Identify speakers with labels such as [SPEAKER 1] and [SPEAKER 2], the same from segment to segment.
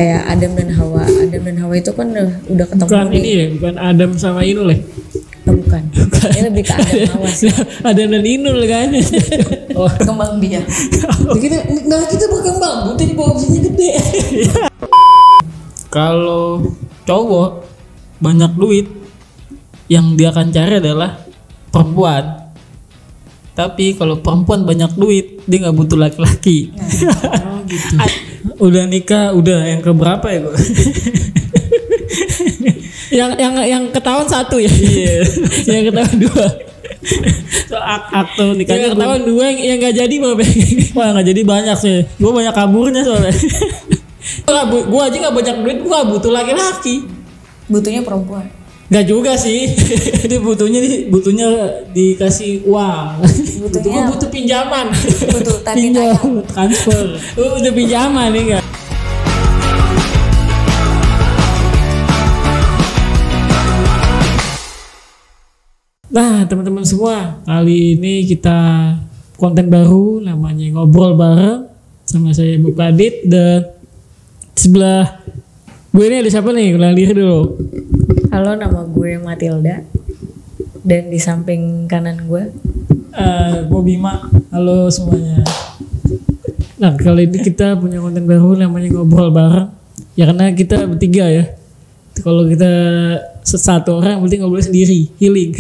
[SPEAKER 1] Kayak Adam dan Hawa. Adam dan Hawa itu kan udah ketemu.
[SPEAKER 2] Bukan ini ya, bukan Adam sama Inul ya?
[SPEAKER 1] Bukan. Ini lebih ke Adam Hawa sih.
[SPEAKER 2] Adam dan Inul kan?
[SPEAKER 1] Oh, kembang biak.
[SPEAKER 2] Kita berkembang, butuh di bawah sini gede. Kalau cowok banyak duit, yang dia akan cari adalah perempuan. Tapi kalau perempuan banyak duit, dia nggak butuh laki-laki.
[SPEAKER 1] Oh gitu.
[SPEAKER 2] Udah nikah, udah yang keberapa ya gue? yang ketahuan satu ya. Iya. Yang ketahuan dua. So, akte nikahnya ketahuan dua, yang nggak jadi berapa? Wah nggak jadi banyak sih. Gue banyak kaburnya soalnya. Gue aja nggak banyak duit, gue nggak butuh laki-laki.
[SPEAKER 1] Butuhnya perempuan.
[SPEAKER 2] Gak juga sih. Dia butuhnya dikasih uang. Gue butuh pinjaman.
[SPEAKER 1] Butuh pinjam
[SPEAKER 2] transfer. Udah pinjaman nih enggak. Nah teman-teman semua, kali ini kita konten baru namanya ngobrol bareng sama saya Bu Kadit, dan sebelah gue ini ada siapa nih? Kenalin diri dulu.
[SPEAKER 1] Halo, nama gue Matilda. Dan di samping kanan gue
[SPEAKER 2] Bima. Halo semuanya. Nah kali ini kita punya konten baru namanya ngobrol bareng. Ya karena kita bertiga ya. Kalau kita satu orang berarti ngobrol sendiri, healing.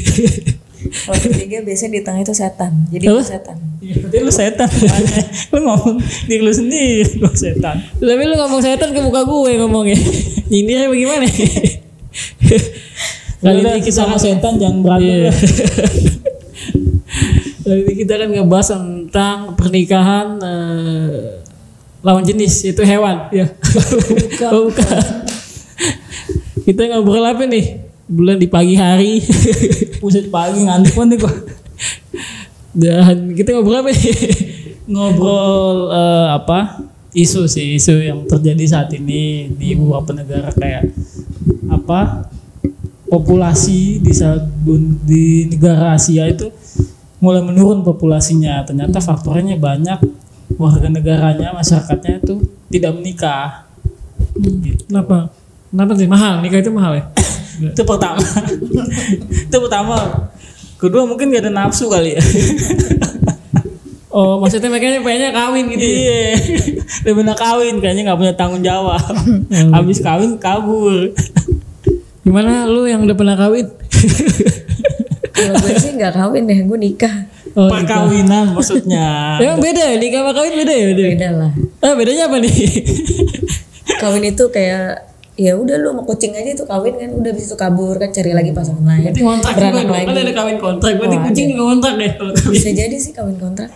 [SPEAKER 1] Kalau bertiga biasanya di tengah itu setan. Jadi
[SPEAKER 2] apa?
[SPEAKER 1] Setan.
[SPEAKER 2] Iya, berarti lu setan. Lu ngomong diri lu sendiri, lu setan. Tapi lu ngomong setan ke muka gue ngomongnya. Nyindirnya bagaimana? Kali ini kita sama setan jangan berantem. Kali ini kita akan ngebahas tentang pernikahan lawan jenis, itu hewan ya. Bukan. Kita ngobrol apa nih? Bulan di pagi hari. Pusat pagi ngantuk nih gua. Dan kita ngobrol apa nih? Ngobrol isu yang terjadi saat ini di beberapa negara, kayak populasi di negara Asia itu mulai menurun populasinya. Ternyata faktornya banyak, warga negaranya, masyarakatnya itu tidak menikah. Gitu. Kenapa sih? Mahal, nikah itu mahal ya? Itu pertama. Kedua mungkin gak ada nafsu kali ya. Oh maksudnya makanya pengennya kawin gitu. Iya. Udah bener kawin, kayaknya gak punya tanggung jawab. Habis kawin kabur. Gimana lu yang udah pernah kawin?
[SPEAKER 1] Kalau gue sih nggak kawin deh, gue nikah.
[SPEAKER 2] Oh, perkawinan maksudnya. Emang beda ya, nikah sama kawin beda ya?
[SPEAKER 1] Beda lah.
[SPEAKER 2] Bedanya apa nih?
[SPEAKER 1] Kawin itu kayak ya udah lu mau kucing aja itu kawin kan, udah bisa kabur kan, cari lagi pasangan lain.
[SPEAKER 2] Berarti kontrak
[SPEAKER 1] beranak
[SPEAKER 2] juga
[SPEAKER 1] lagi.
[SPEAKER 2] Kan ada kawin kontrak, berarti kucing juga kontrak deh kalau kawin.
[SPEAKER 1] Bisa jadi sih kawin kontrak.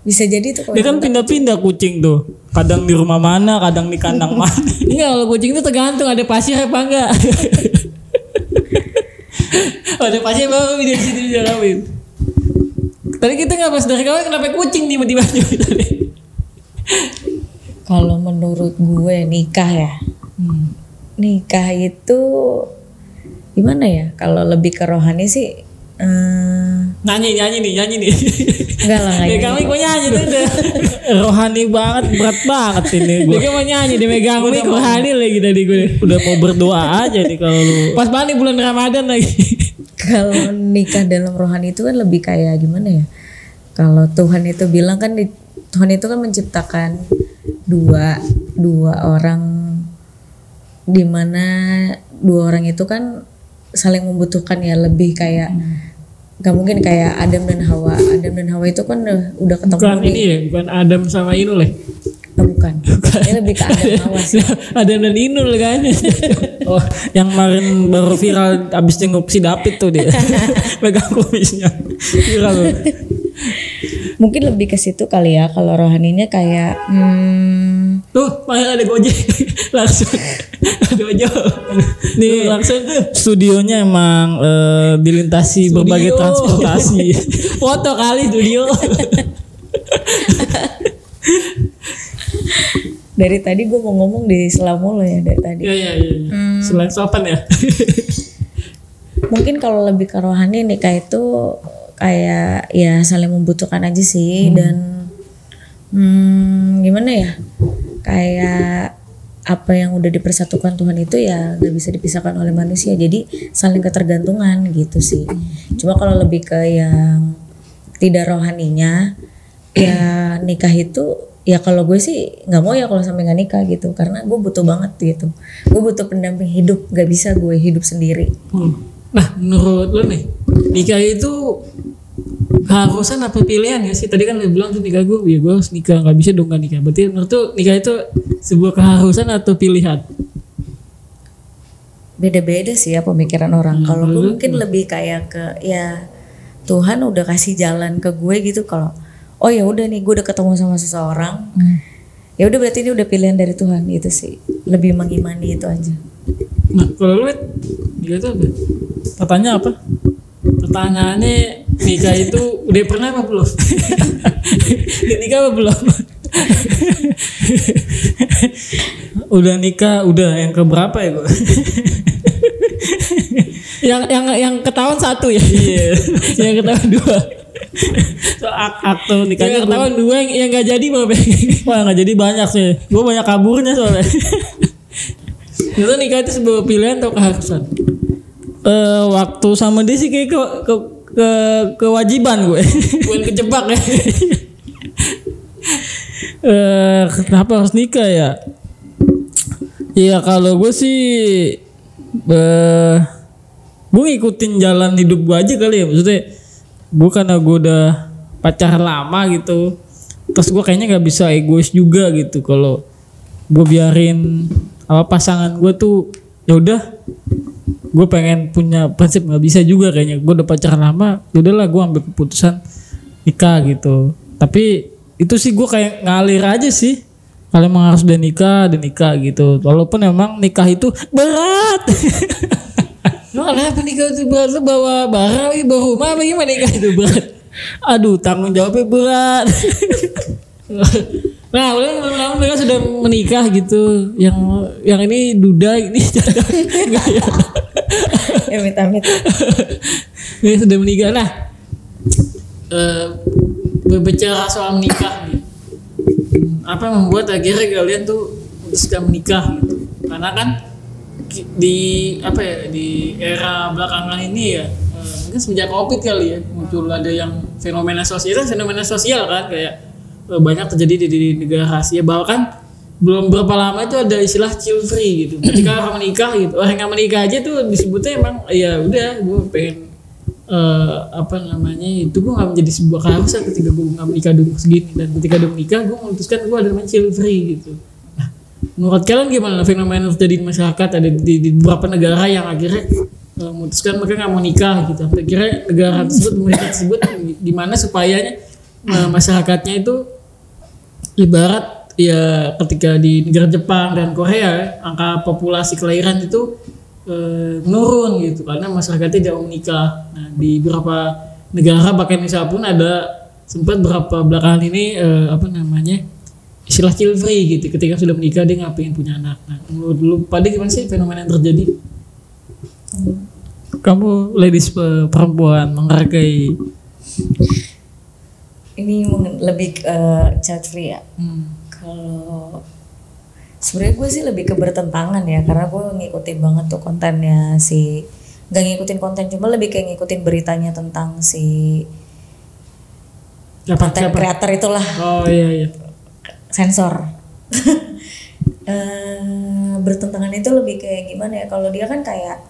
[SPEAKER 1] Bisa jadi tuh kawin.
[SPEAKER 2] Dia kan pindah-pindah kucing tuh. Kadang di rumah mana, kadang di kandang mana. Enggak, kalau kucing itu tergantung ada pasir apa enggak. Ada pasir baru di situ bisa kawin. Tadi kita nggak pas dari kawin, kenapa kucing tiba-tiba tadi?
[SPEAKER 1] Kalau menurut gue nikah ya. Nikah itu gimana ya? Kalau lebih ke rohani sih
[SPEAKER 2] nyanyi nih.
[SPEAKER 1] Enggak lah, nggak
[SPEAKER 2] Kami kok nyanyi tuh udah rohani banget, berat banget ini gue. Dia mau nyanyi, dia megang mic rohani lagi tadi gue. Udah mau berdoa aja nih kalau lu. Pas banget bulan Ramadan lagi.
[SPEAKER 1] Kalau nikah dalam rohani itu kan lebih kayak gimana ya? Kalau Tuhan itu bilang kan, Tuhan itu kan menciptakan dua orang, dimana dua orang itu kan saling membutuhkan ya, lebih kayak gak mungkin kayak Adam dan Hawa. Adam dan Hawa itu kan udah ketemu.
[SPEAKER 2] Bukan ini ya, bukan Adam sama Inul ya?
[SPEAKER 1] Bukan. Ini lebih ke Adam Hawa sih.
[SPEAKER 2] Adam dan Inul kan? Oh, yang kemarin baru viral abis jenguk si David tuh dia. Pegang kumisnya. Viral.
[SPEAKER 1] Mungkin lebih ke situ kali ya. Kalau rohaninya kayak
[SPEAKER 2] tuh, makanya ada Gojek. Langsung ada ojol. Nih langsung tuh studionya emang dilintasi berbagai transportasi. Foto kali studio.
[SPEAKER 1] Dari tadi gue mau ngomong di Selamulu ya dari tadi.
[SPEAKER 2] Iya. Selain sopan ya.
[SPEAKER 1] Mungkin kalau lebih ke rohani nikah itu kayak ya saling membutuhkan aja sih. Dan gimana ya, kayak apa yang udah dipersatukan Tuhan itu ya nggak bisa dipisahkan oleh manusia, jadi saling ketergantungan gitu sih. Cuma kalau lebih ke yang tidak rohaninya ya nikah itu ya kalau gue sih nggak mau ya kalau sampai nggak nikah gitu, karena gue butuh banget gitu, gue butuh pendamping hidup, nggak bisa gue hidup sendiri.
[SPEAKER 2] Nah menurut lo nih nikah itu keharusan apa pilihan ya sih? Tadi kan lo bilang tuh nikah gue, ya gue harus nikah, nggak bisa dong nggak nikah. Berarti menurut tuh nikah itu sebuah keharusan atau pilihan?
[SPEAKER 1] Beda-beda sih ya pemikiran orang. Kalau gue mungkin lebih kayak ke ya Tuhan udah kasih jalan ke gue gitu, kalau oh ya udah nih gue udah ketemu sama seseorang, ya udah berarti ini udah pilihan dari Tuhan gitu sih. Lebih mengimani itu aja.
[SPEAKER 2] Nah kalau lu nikah itu apa? Pertanyaan apa? Pertanyaannya nikah itu udah pernah apa belum? Nikah apa belum? Udah nikah, udah yang keberapa ya gue? yang ketahuan 1 ya? Iya. Yang ketahuan 2. So, akte nikahnya ketahuan 2, yang nggak jadi apa? Wah nggak jadi banyak sih. Gue banyak kaburnya soalnya. Itu nikah itu sebuah pilihan atau keharusan? Waktu sama dia sih kayak kewajiban gue. Bukan kejebak ya. Kenapa harus nikah ya? Iya kalau gue sih gue ngikutin jalan hidup gue aja kali ya. Maksudnya gue karena gue udah pacaran lama gitu, terus gue kayaknya nggak bisa egois juga gitu. Kalau gue biarin pasangan gue tuh ya udah, gue pengen punya prinsip, nggak bisa juga kayaknya. Gue udah pacaran lama, yaudahlah gue ambil keputusan nikah gitu. Tapi itu sih gue kayak ngalir aja sih. Kalau emang harus udah nikah gitu. Walaupun emang nikah itu berat. Lu kenapa nikah itu berat? Lu bawa barang, bawa rumah, apa gimana nikah itu berat? Aduh, tanggung jawabnya berat. Nah, lama mereka sudah menikah gitu. Yang ini duda, ini enggak ya.
[SPEAKER 1] Ya amit-amit.
[SPEAKER 2] Ini sudah menikah. Nah, berbicara soal menikah nih. Apa yang membuat akhirnya kalian tuh memutuskan menikah gitu? Karena kan di era belakangan ini ya, mungkin semenjak Covid kali ya, muncul ada yang fenomena sosial kan, kayak banyak terjadi di negara Asia. Bahkan belum berapa lama itu ada istilah child free gitu. Ketika orang menikah gitu, orang yang menikah aja tuh disebutnya emang ya udah gue pengen itu gue nggak menjadi sebuah keharusan ketika gue nggak menikah dulu segini, dan ketika udah menikah gue memutuskan gue ada namanya child free gitu. Nah, menurut kalian gimana fenomena terjadi di masyarakat, ada di beberapa negara yang akhirnya memutuskan mereka nggak mau nikah gitu. Akhirnya negara tersebut, pemerintah tersebut gimana supayanya masyarakatnya itu ibarat ya ketika di negara Jepang dan Korea angka populasi kelahiran itu menurun gitu karena masyarakatnya tidak mau menikah. Nah di beberapa negara bahkan Indonesia pun ada sempat berapa belakangan ini istilah child free gitu, ketika sudah menikah dia nggak pengen punya anak. Nah menurut lu pada gimana sih fenomena yang terjadi? Kamu ladies perempuan menghargai
[SPEAKER 1] ini lebih child free ya. Kalau sebenarnya gue sih lebih ke bertentangan ya, karena gue ngikutin banget tuh kontennya nggak ngikutin konten, cuma lebih kayak ngikutin beritanya tentang si konten kreator itulah.
[SPEAKER 2] Oh iya.
[SPEAKER 1] Sensor. Bertentangan itu lebih kayak gimana ya? Kalau dia kan kayak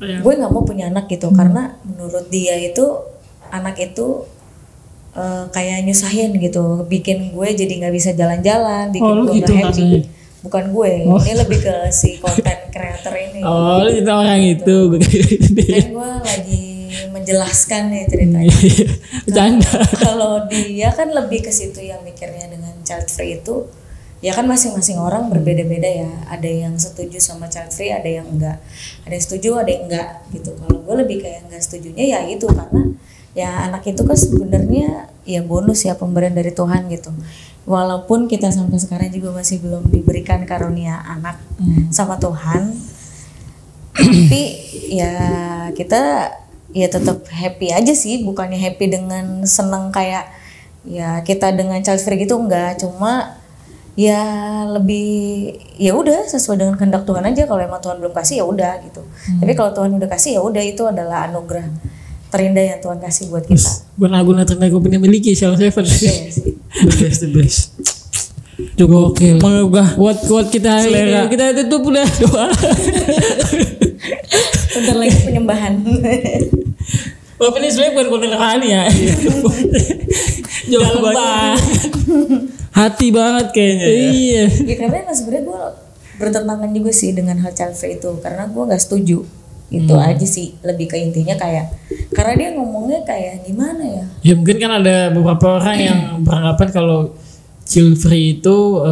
[SPEAKER 1] gue nggak mau punya anak gitu, karena menurut dia itu anak itu kayak nyusahin gitu, bikin gue jadi nggak bisa jalan-jalan, bikin gue nggak happy. Bukan gue, ini lebih ke si konten kreator ini.
[SPEAKER 2] Oh, itu orang itu.
[SPEAKER 1] Kan gue lagi menjelaskan nih ceritanya. Kalau dia kan lebih ke situ, yang mikirnya dengan child free itu, ya kan masing-masing orang berbeda-beda ya. Ada yang setuju sama child free, ada yang enggak. Ada yang setuju, ada yang enggak gitu. Kalau gue lebih kayak enggak setujunya ya itu, karena ya anak itu kan sebenarnya ya bonus ya, pemberian dari Tuhan gitu. Walaupun kita sampai sekarang juga masih belum diberikan karunia anak sama Tuhan, tapi ya kita ya tetap happy aja sih, bukannya happy dengan seneng kayak ya kita dengan child free gitu, enggak. Cuma ya lebih ya udah sesuai dengan kehendak Tuhan aja. Kalau emang Tuhan belum kasih ya udah gitu. Tapi kalau Tuhan udah kasih ya udah, itu adalah anugerah terindah yang Tuhan kasih buat kita.
[SPEAKER 2] Guna-guna terindah gue punya miliki Shalom Seven. The best. Cukup mengubah kuat kita hari ini. Kita tutup udah doa.
[SPEAKER 1] Bentar lagi penyembahan.
[SPEAKER 2] Bapak ini sebenarnya bukan konten rohani ya. Jauh banget. Hati banget kayaknya. Iya.
[SPEAKER 1] Ya karena sebenarnya gue bertentangan juga sih dengan hal child free itu, karena gue nggak setuju. Itu aja sih, lebih ke intinya kayak karena dia ngomongnya kayak gimana ya?
[SPEAKER 2] Ya mungkin kan ada beberapa orang yang beranggapan kalau child free itu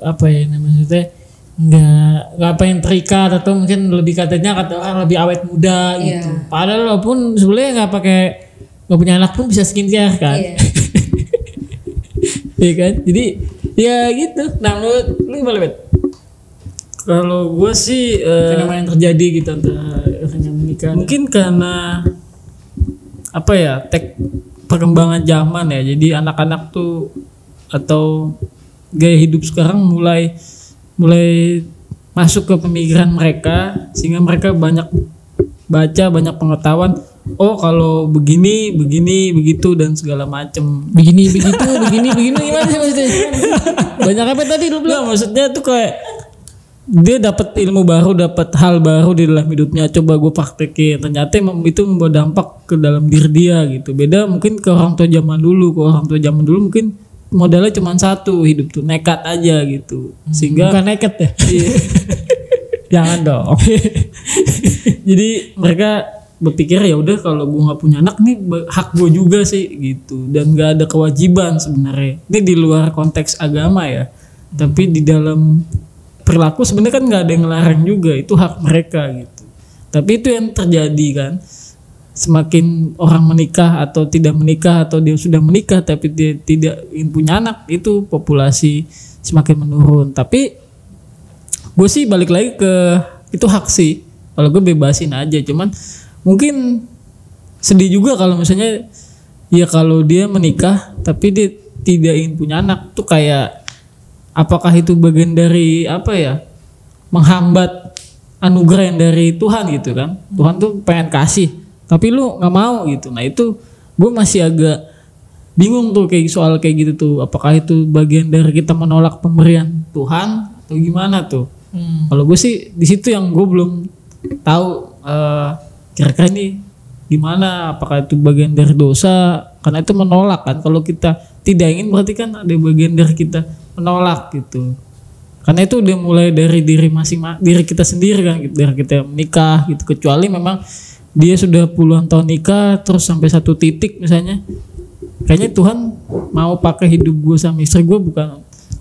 [SPEAKER 2] apa ya maksudnya nggak apa yang terikat, atau mungkin lebih katanya kata orang lebih awet muda gitu. Padahal walaupun sebenarnya nggak punya anak pun bisa skincare kan. Iya kan? Jadi ya gitu. Nah lu gimana Bet? Kalau gue sih fenomena yang terjadi gitu antara orang yang menikah. Mungkin karena apa ya, perkembangan zaman ya. Jadi anak-anak tuh atau gaya hidup sekarang mulai masuk ke pemikiran mereka, sehingga mereka banyak baca, banyak pengetahuan. Oh kalau begini begitu dan segala macem. Begini gimana sih maksudnya? Banyak apa tadi lu bilang? Maksudnya tuh kayak dia dapat ilmu baru, dapat hal baru di dalam hidupnya. Coba gue praktekin, ternyata itu membawa dampak ke dalam diri dia gitu. Beda mungkin ke orang tua zaman dulu. Mungkin modalnya cuma satu, hidup tuh nekat aja gitu. Sehingga bukan nekat ya. Jangan dong. Jadi mereka berpikir ya udah kalau gue nggak punya anak nih hak gue juga sih gitu, dan nggak ada kewajiban sebenarnya. Ini di luar konteks agama ya, tapi di dalam perilaku sebenarnya kan nggak ada yang ngelarang juga, itu hak mereka gitu. Tapi itu yang terjadi kan, semakin orang menikah atau tidak menikah, atau dia sudah menikah tapi dia tidak ingin punya anak, itu populasi semakin menurun. Tapi gue sih balik lagi ke itu hak sih, kalau gue bebasin aja. Cuman mungkin sedih juga kalau misalnya ya kalau dia menikah tapi dia tidak ingin punya anak, tuh kayak apakah itu bagian dari apa ya, menghambat anugerah yang dari Tuhan gitu kan. Tuhan tuh pengen kasih tapi lu nggak mau gitu. Nah itu gue masih agak bingung tuh kayak soal kayak gitu tuh, apakah itu bagian dari kita menolak pemberian Tuhan atau gimana tuh. Kalau gue sih di situ yang gue belum tahu kira-kira ini gimana, apakah itu bagian dari dosa karena itu menolak kan. Kalau kita tidak ingin berarti kan ada bagian dari kita menolak gitu, karena itu udah mulai dari diri diri kita sendiri kan gitu, dari kita menikah gitu. Kecuali memang dia sudah puluhan tahun nikah terus sampai satu titik misalnya, kayaknya Tuhan mau pakai hidup gue sama istri gue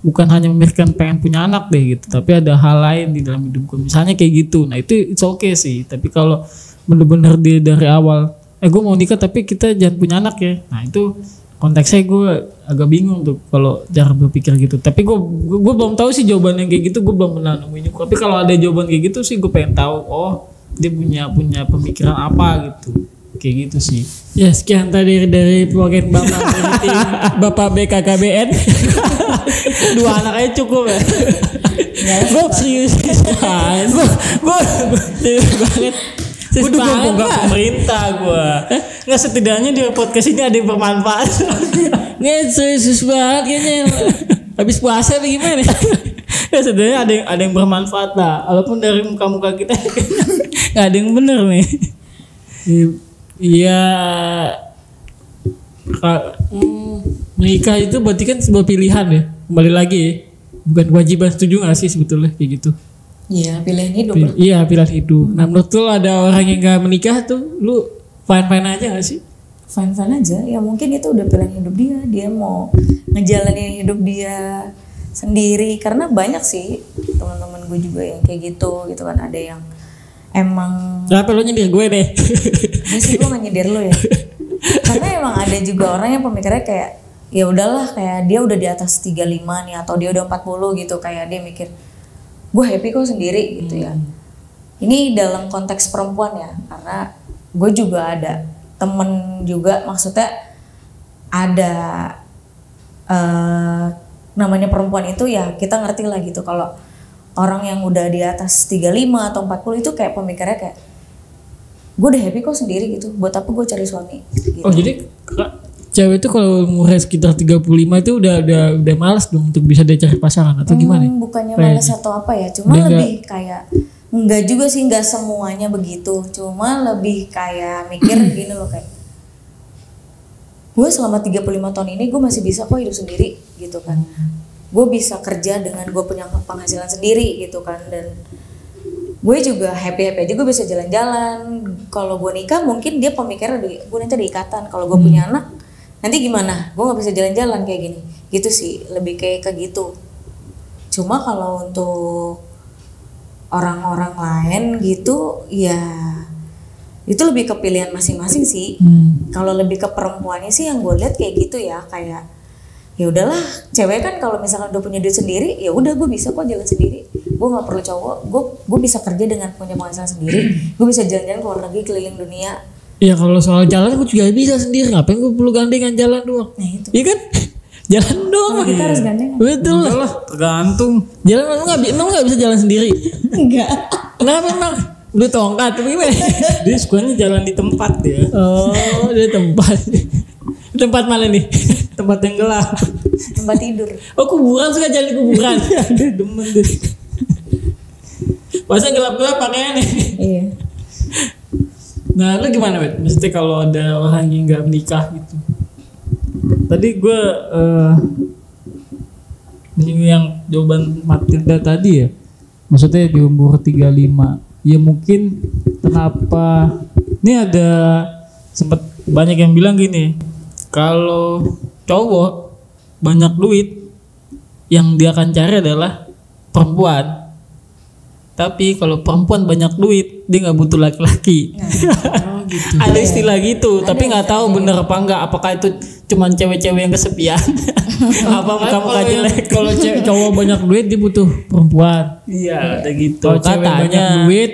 [SPEAKER 2] bukan hanya memikirkan pengen punya anak deh gitu, tapi ada hal lain di dalam hidup gue misalnya kayak gitu. Nah itu it's okay sih. Tapi kalau bener-bener dia dari awal gue mau nikah tapi kita jangan punya anak ya, nah itu konteksnya gue agak bingung tuh kalau cara berpikir gitu. Tapi gue belum tahu sih jawaban yang kayak gitu, gue belum pernah nemuin. Tapi kalau ada jawaban kayak gitu sih gue pengen tahu, oh dia punya pemikiran apa gitu, kayak gitu sih. Ya sekian tadi dari bagian Bapak dari Bapak BKKBN. 2 anak aja cukup ya. Gue serius banget. Gue serius banget. Gue dukung pemerintah gue. Nggak, setidaknya di podcast ini ada yang bermanfaat. Nggak, serius banget kayaknya. Habis puasa apa gimana? Ya setidaknya ada yang bermanfaat lah. Walaupun dari muka-muka kita nggak ada yang bener nih. Iya. Menikah itu berarti kan sebuah pilihan ya. Kembali lagi ya. Bukan kewajiban, setuju nggak sih sebetulnya kayak gitu?
[SPEAKER 1] Iya, pilihan hidup.
[SPEAKER 2] Iya, pilihan hidup. Nah menurut lu ada orang yang gak menikah tuh, lu fine-fine aja gak sih?
[SPEAKER 1] Fine-fine aja, ya mungkin itu udah pilihan hidup dia. Dia mau ngejalanin hidup dia sendiri. Karena banyak sih teman-teman gue juga yang kayak gitu kan. Ada yang emang
[SPEAKER 2] kenapa lu nyindir gue deh?
[SPEAKER 1] Ya sih, gue gak nyindir lu ya. Karena emang ada juga orang yang pemikirannya kayak ya udahlah, kayak dia udah di atas 35 nih atau dia udah 40 gitu, kayak dia mikir gue happy kok sendiri gitu ya. Ini dalam konteks perempuan ya, karena gue juga ada temen juga, maksudnya ada namanya perempuan itu ya kita ngerti lah gitu kalau orang yang udah di atas 35 atau 40 itu kayak pemikirannya kayak gue udah happy kok sendiri gitu, buat apa gue cari suami gitu.
[SPEAKER 2] Oh jadi cewek itu kalau umurnya sekitar 35 itu udah malas dong untuk bisa dia cari pasangan atau gimana?
[SPEAKER 1] Bukannya malas atau apa ya, cuma lebih kayak enggak juga sih, enggak semuanya begitu, cuma lebih kayak mikir gini loh kayak gue selama 35 tahun ini gue masih bisa kok hidup sendiri gitu kan, gue bisa kerja dengan gue punya penghasilan sendiri gitu kan, dan gue juga happy aja gue bisa jalan-jalan. Kalau gue nikah mungkin dia pemikiran gue nanti ada ikatan, kalau gue punya anak nanti gimana, gue nggak bisa jalan-jalan kayak gini gitu sih, lebih kayak gitu. Cuma kalau untuk orang-orang lain gitu ya itu lebih ke pilihan masing-masing sih. Kalau lebih ke perempuannya sih yang gue lihat kayak gitu ya, kayak ya udahlah, cewek kan kalau misalkan udah punya duit sendiri ya udah gue bisa kok jalan sendiri, gue nggak perlu cowok, gue bisa kerja dengan punya penghasilan sendiri, gue bisa jalan-jalan ke luar negeri, keliling dunia.
[SPEAKER 2] Ya kalau soal jalan gue juga bisa sendiri, ngapain gue perlu gandengan jalan doang?
[SPEAKER 1] Nah itu.
[SPEAKER 2] Iya kan? Jalan doang.
[SPEAKER 1] Kita harus gandengan.
[SPEAKER 2] Betul lah. Tergantung. Jalan emang nggak bisa jalan sendiri?
[SPEAKER 1] Enggak.
[SPEAKER 2] Kenapa emang? Lu tongkat tapi gimana?
[SPEAKER 3] Dia sukanya jalan di tempat dia.
[SPEAKER 2] Oh, di tempat. Tempat mana nih?
[SPEAKER 3] Tempat yang gelap.
[SPEAKER 1] Tempat tidur.
[SPEAKER 2] Oh kuburan, suka jalan di kuburan.
[SPEAKER 3] Dia demen deh.
[SPEAKER 2] Masa gelap-gelap pakaiannya.
[SPEAKER 1] Iya.
[SPEAKER 2] Nah lu gimana Bet? Maksudnya kalau ada orang yang gak menikah gitu.
[SPEAKER 3] Tadi gue yang jawaban Matilda tadi ya, maksudnya di umur 35 ya mungkin kenapa ini ada sempat banyak yang bilang gini, kalau cowok banyak duit yang dia akan cari adalah perempuan, tapi kalau perempuan banyak duit dia nggak butuh laki-laki.
[SPEAKER 2] Gitu.
[SPEAKER 3] Ada istilah gitu, tapi nggak tahu bener apa enggak, apakah itu cuman cewek-cewek yang kesepian apa muka-muka jelek.
[SPEAKER 2] Kalau cowok banyak duit dia butuh perempuan.
[SPEAKER 3] Iya, ada gitu.
[SPEAKER 2] Kalau cewek banyak duit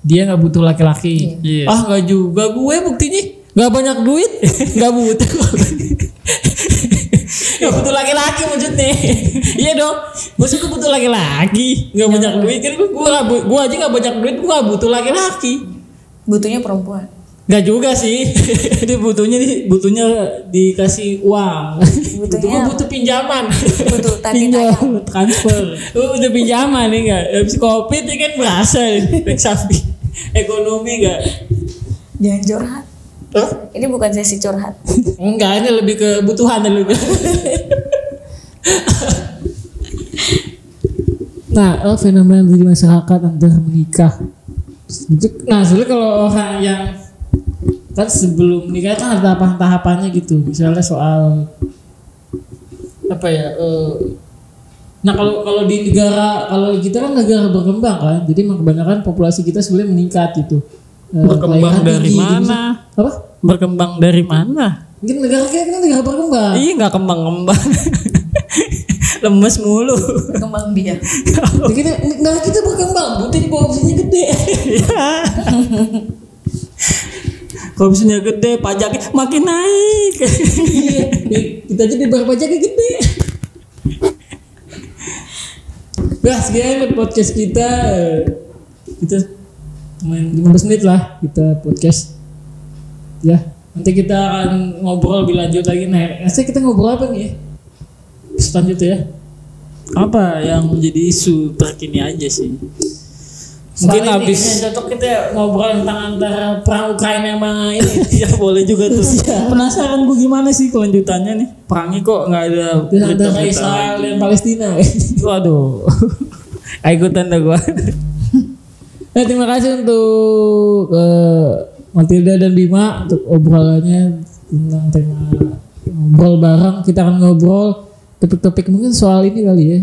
[SPEAKER 2] dia nggak butuh laki-laki.
[SPEAKER 3] Iya.
[SPEAKER 2] Ah nggak juga, gue buktinya nggak banyak duit nggak butuh. Nggak butuh laki-laki maksudnya. Iya dong, maksud gue butuh laki-laki, nggak banyak duit kan, gue aja nggak banyak duit, gue nggak butuh laki-laki.
[SPEAKER 1] Butuhnya perempuan.
[SPEAKER 2] Nggak juga sih.
[SPEAKER 3] Dia butuhnya dikasih uang.
[SPEAKER 1] Butuhnya
[SPEAKER 2] Gue butuh pinjaman.
[SPEAKER 1] butuh tadi tayang.
[SPEAKER 3] Transfer.
[SPEAKER 2] Udah pinjaman nih nggak? Habis covid ya kan berasa sapi. Ekonomi nggak?
[SPEAKER 1] Jangan curhat. Ini bukan sesi curhat.
[SPEAKER 2] Enggak, ini lebih ke kebutuhan dulu. Nah, fenomena di masyarakat antara menikah. Nah, sebenarnya kalau orang yang kan sebelum nikah kan ada tahapan-tahapannya gitu. Misalnya soal apa ya? Nah kalau di negara, kalau kita kan negara berkembang kan, jadi kebanyakan populasi kita sebenarnya meningkat gitu.
[SPEAKER 3] Berkembang dari
[SPEAKER 2] tinggi,
[SPEAKER 3] mana?
[SPEAKER 2] Gitu. Apa?
[SPEAKER 3] Berkembang dari mana?
[SPEAKER 2] Mungkin negara kita kan negara berkembang.
[SPEAKER 3] Iya, nggak kembang-kembang. Lemes mulu.
[SPEAKER 1] Berkembang biak.
[SPEAKER 2] Negara kita berkembang, butuh di populasinya gede.
[SPEAKER 3] Korupsinya gede, pajaknya makin naik.
[SPEAKER 2] Iya, kita aja dibayar pajaknya gede. Nah, sekian podcast kita. Kita main 15 menit lah kita podcast. Ya, nanti kita akan ngobrol lebih lanjut lagi. Nah, nanti kita ngobrol apa nih ya? Selanjutnya ya.
[SPEAKER 3] Apa yang menjadi isu terkini aja sih? Mungkin
[SPEAKER 2] Soalnya
[SPEAKER 3] habis
[SPEAKER 2] ini cocok kita ngobrol tentang antara perang Ukraina sama ini.
[SPEAKER 3] ya boleh juga tuh. Penasaran gue gimana sih kelanjutannya nih? Perangnya kok nggak ada
[SPEAKER 2] Antara Israel dan Palestina.
[SPEAKER 3] Waduh. Ikutan dah gue.
[SPEAKER 2] Nah, terima kasih untuk Matilda dan Bima untuk obrolannya tentang tema ngobrol bareng. Kita akan ngobrol topik-topik mungkin soal ini kali ya,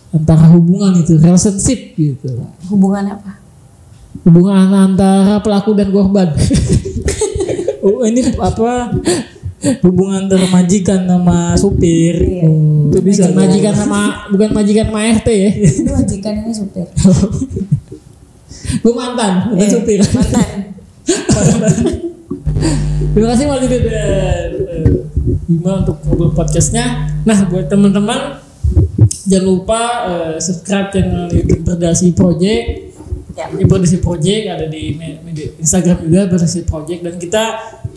[SPEAKER 2] antara hubungan itu, relationship gitu.
[SPEAKER 1] Hubungan apa?
[SPEAKER 2] Hubungan antara pelaku dan korban.
[SPEAKER 3] Oh, ini apa? Hubungan antara majikan sama supir.
[SPEAKER 1] Iya.
[SPEAKER 3] Itu bisa
[SPEAKER 2] Majikan sama, bukan majikan sama RT ya.
[SPEAKER 1] Itu majikan ini supir.
[SPEAKER 2] Gue mantan supir.
[SPEAKER 1] Mantan.
[SPEAKER 2] Terima kasih Matilda dan Bima untuk ngobrol podcastnya. Nah, buat teman-teman Jangan lupa subscribe channel YouTube Berdasi Project.
[SPEAKER 1] Ya.
[SPEAKER 2] Berdasi Project ada di Instagram juga Berdasi Project, dan kita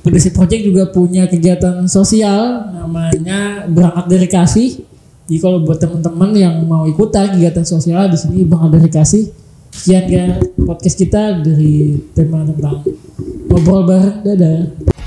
[SPEAKER 2] Berdasi Project juga punya kegiatan sosial namanya Berangkat dari Kasih. Jadi kalau buat teman-teman yang mau ikutan kegiatan sosial di sini Berangkat dari Kasih. Sekian ya podcast kita dari tema tentang ngobrol bareng. Dadah.